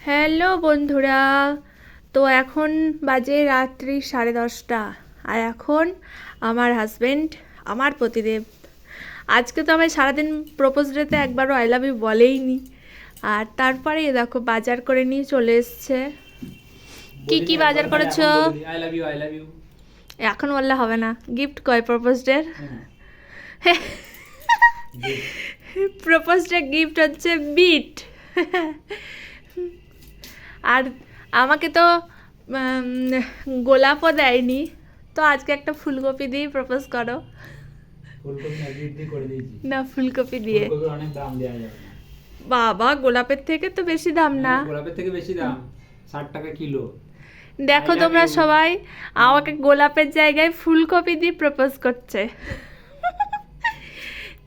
Hello বন্ধুরা, তো এখন বাজে রাত্রি 10:30 আর এখন আমার হাজবেন্ড, আমার পতিদেব, আজকে তো আমি সারাদিন প্রপোজ ডেতে একবারও আই লাভ ইউ বলেইনি। আর তারপরে দেখো বাজার করে নিয়ে চলে এসছে। কি কি বাজার করেছো? I love you I love you এখন বললে হবে না। গিফট কয় প্রপোজ ডের? প্রপোজ ডে গিফট হচ্ছে বিট। আর আমাকে তো গোলাপও দেয়নি, তো আজকে একটা ফুলকপি দিয়ে প্রপোজ করো। ফুলকপি না বিট দিয়ে করে দিয়েছি। না, ফুলকপি দিয়ে। ফুলকপির অনেক দাম দেওয়া যাবে না। বাবা, গোলাপের থেকে তো বেশি দাম না? গোলাপের থেকে বেশি দাম, 60 টাকা কিলো। দেখো তোমরা সবাই আমাকে গোলাপের জায়গায় ফুলকপি দিয়ে প্রপোজ করছে।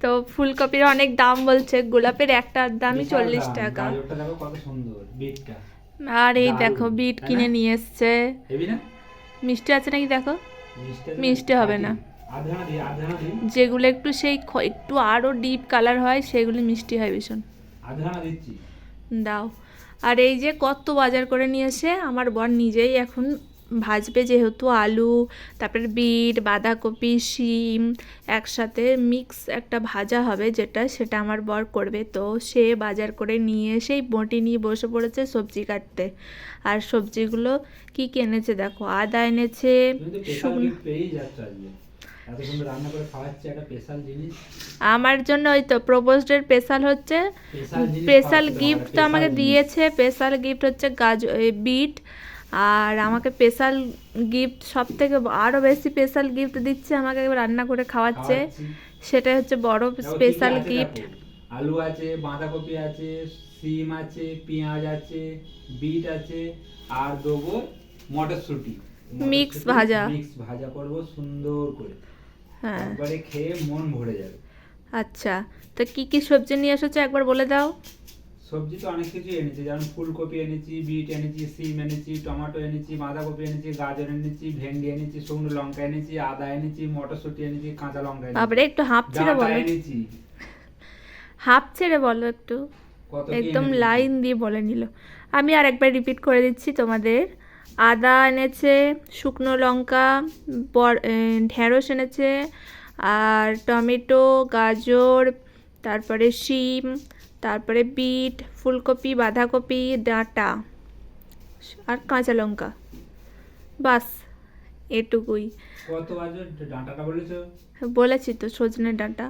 তো ফুলকপির অনেক দাম বলছে, গোলাপের একটার দামই 40 টাকা। গাজরটা দেখো কত সুন্দর, বিটটা। আর এই দেখো বিট কিনে নিয়ে এসছে। হেবি না? মিষ্টি আছে নাকি দেখো? মিষ্টি হবে না, আধানা দি যেগুলো একটু সেই একটু আরো ডিপ কালার হয় সেগুলো মিষ্টি হয় ভীষণ। আধানা দিচ্ছি, দাও। আর এই যে কত বাজার করে নিয়ে এসে আমার বর নিজেই এখন ভাজবে, যেহেতু আলু, তারপরে বিট, বাঁধাকপি, শিম একসাথে মিক্স একটা ভাজা হবে, সেটা আমার বর করবে। তো সে বাজার করে নিয়ে এসেই বঁটি নিয়ে বসে পড়েছে সবজি কাটতে। আর সবজিগুলো কি কি এনেছে দেখো, আদা এনেছে, আমার জন্য ওই তো প্রপোজডের স্পেশাল হচ্ছে, স্পেশাল গিফট তো আমাকে দিয়েছে। স্পেশাল গিফট হচ্ছে বিট। আর আমাকে স্পেশাল গিফট সব থেকে আরও বেশি স্পেশাল গিফট দিচ্ছে, আমাকে রান্না করে খাওয়াচ্ছে, সেটা হচ্ছে বড় স্পেশাল গিফট। আলু আছে, বাঁধাকপি আছে, সিম আছে, পেঁয়াজ আছে, বিট আছে, আর দেবো মটরশুঁটি। মিক্স ভাজা করব সুন্দর করে, হ্যাঁ, একবারে খেয়ে মন ভরে যাবে। আচ্ছা, তো কি কি সবজি নিয়ে এসেছো একবার বলে দাও। সবজি তো অনেক কিছু এনেছি, যেমন ফুলকপি এনেছি, বিট এনেছি, সিম এনেছি, টমেটো এনেছি, বাঁধাকপি এনেছি, গাজর এনেছি, ভেন্ডি এনেছি, শুকনো লঙ্কা এনেছি, আদা এনেছি, মটরশুঁটি এনেছি, কাঁচা লঙ্কা এনেছি। বাবারে, একটু হাফ ছেড়ে বলো, হাফ ছেড়ে বলো একটু, একদম লাইন দিয়ে বলে নিল। আমি আর একবার রিপিট করে দিচ্ছি তোমাদের। আদা এনেছে, শুকনো লঙ্কা, ঢেঁড়স এনেছে, আর টমেটো, গাজর, তারপরে শিম, তারপরে বিট, ফুলকপি, বাঁধাকপি, ডাঁটা আর কাঁচা লঙ্কা, বাস এটুকুই। কত বাজে ডাঁটাটা বলেছো? বলেছি তো, সজনে ডাঁটা।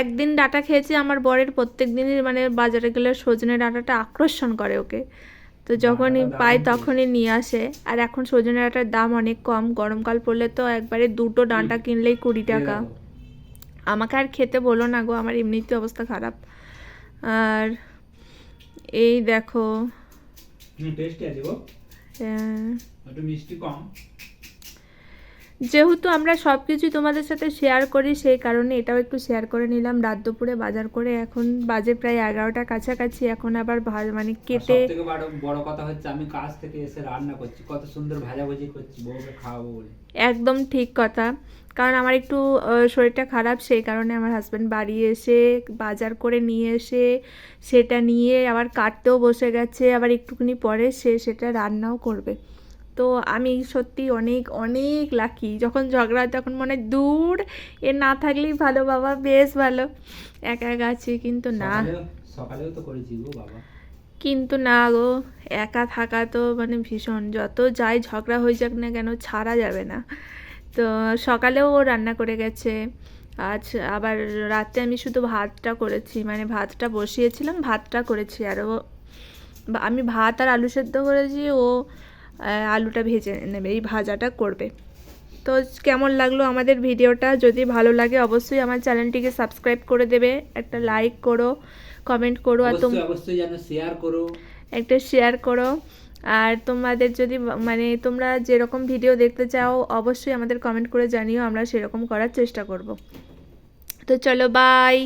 একদিন ডাঁটা খেয়েছি, আমার বরের প্রত্যেক দিনই মানে বাজারে গেলে সজনে ডাঁটাটা আকর্ষণ করে ওকে, তো যখনই পাই তখনই নিয়ে আসে। আর এখন সজনে ডাঁটার দাম অনেক কম, গরমকাল পড়লে তো একবারে দুটো ডাঁটা কিনলেই 20 টাকা। আমাকে আর খেতে বলো না গো, আমার এমনিতে অবস্থা খারাপ। আর এই দেখো, যেহেতু আমরা সব কিছুই তোমাদের সাথে শেয়ার করি, সেই কারণে এটাও একটু শেয়ার করে নিলাম। রাত দুপুরে বাজার করে এখন বাজে প্রায় 11টার কাছাকাছি। এখন আবার মানে কেটে, সবথেকে বড় কথা হচ্ছে আমি কাজ থেকে এসে রান্না করছি, কত সুন্দর ভাজাভাজি করছি বউকে খাওয়াবো বলে। একদম ঠিক কথা, কারণ আমার একটু শরীরটা খারাপ, সেই কারণে আমার হাজব্যান্ড বাড়ি এসে বাজার করে নিয়ে এসে সেটা নিয়ে আবার কাটতেও বসে গেছে, আবার একটুখানি পরে সেটা রান্নাও করবে। তো আমি সত্যি অনেক অনেক লাকি। যখন ঝগড়া হয় তখন মনে হয় দূর, এ না থাকলেই ভালো, বাবা বেশ ভালো, একা একা আছি। কিন্তু না, সকালেও তো করেছি গো বাবা। কিন্তু না গো, একা থাকা তো মানে ভীষণ, যত যাই ঝগড়া হয়ে যাক না কেন ছাড়া যাবে না। তো সকালেও ও রান্না করে গেছে। আজ আবার রাতে আমি শুধু ভাতটা করেছি, মানে ভাতটা বসিয়েছিলাম, ভাতটা করেছি। আর আমি ভাত আর আলু সেদ্ধ করেছি, ও আলুটা ভেজে নেবে, এই ভাজাটা করবে। তো কেমন লাগলো আমাদের ভিডিওটা? যদি ভালো লাগে অবশ্যই আমার চ্যানেলটিকে সাবস্ক্রাইব করে দেবে, একটা লাইক করো, কমেন্ট করো, আর অবশ্যই যেন শেয়ার করো, একটা শেয়ার করো। আর তোমাদের যদি মানে তোমরা যেরকম ভিডিও দেখতে চাও অবশ্যই আমাদের কমেন্ট করে জানিও, আমরা সেরকম করার চেষ্টা করব। তো চলো, বাই।